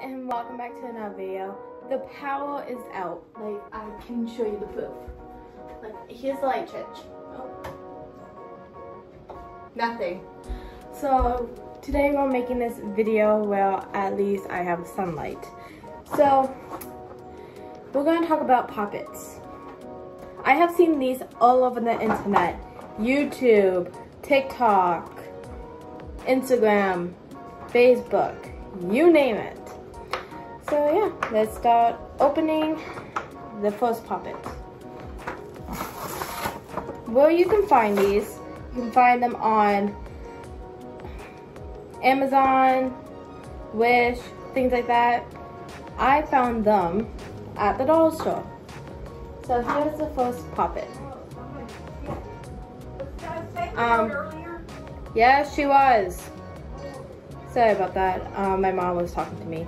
And welcome back to another video. The power is out. Like, I can show you the proof. Like, here's the light switch. Oh. Nothing. So today we're making this video where at least I have sunlight. So we're going to talk about puppets. I have seen these all over the internet. YouTube, TikTok, Instagram, Facebook, you name it. So yeah, let's start opening the first puppet. Where you can find these, you can find them on Amazon, Wish, things like that. I found them at the dollar store. So here's the first puppet. Yeah, she was. Sorry about that. My mom was talking to me.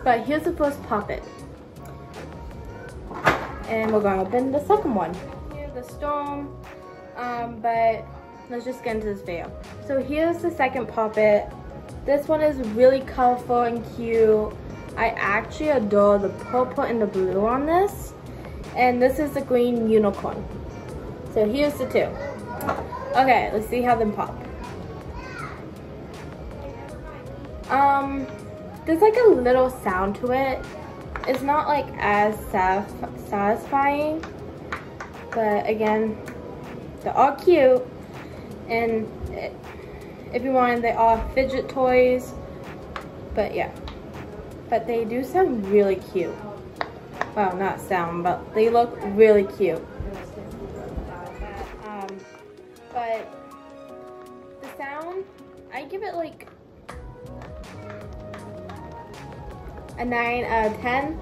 But here's the first puppet. And we're going to open the second one. Here's the storm. But let's just get into this video. So here's the second puppet. This one is really colorful and cute. I actually adore the purple and the blue on this. And this is the green unicorn. So here's the two. Okay, let's see how them pop. There's like a little sound to it. It's not like as satisfying, but again, they're all cute. And if you want, they are fidget toys. But yeah, but they do sound really cute. Well, not sound, but they look really cute. But the sound, I give it like a 9 out of 10.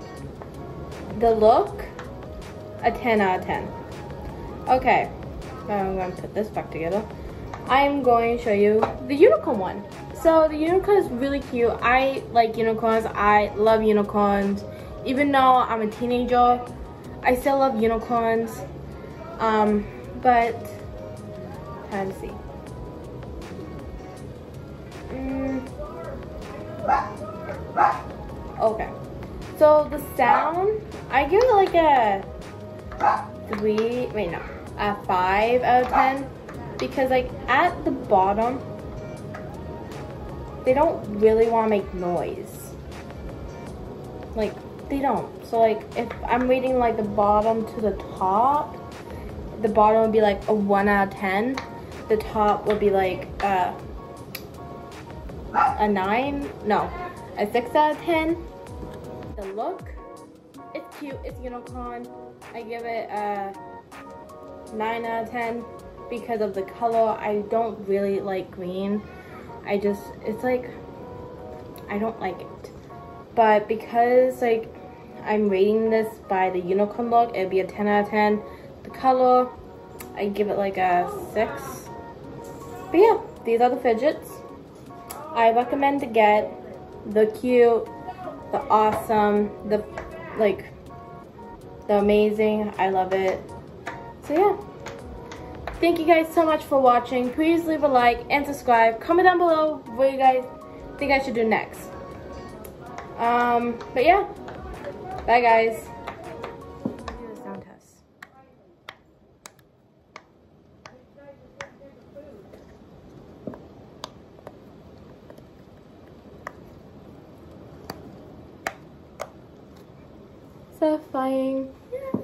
The look, a 10 out of 10. Okay, I'm going to put this back together. I'm going to show you the unicorn one. So the unicorn is really cute. I like unicorns. I love unicorns. Even though I'm a teenager, I still love unicorns. But trying to see. Okay. So the sound, I give it like a 5 out of 10. Because like at the bottom, they don't really want to make noise. Like, they don't. So like if I'm reading like the bottom to the top, the bottom would be like a 1 out of 10. The top would be like a 9, no, a 6 out of 10. The look, it's cute, it's unicorn. I give it a 9 out of 10 because of the color. I don't really like green. It's like, I don't like it. But because like I'm rating this by the unicorn look, it'd be a 10 out of 10. The color, I give it like a 6. But yeah, these are the fidgets. I recommend to get the cute, the awesome, the amazing. I love it. So yeah. Thank you guys so much for watching. Please leave a like and subscribe. Comment down below what you guys think I should do next. But yeah. Bye guys. Do the sound test. Satisfying. Yeah.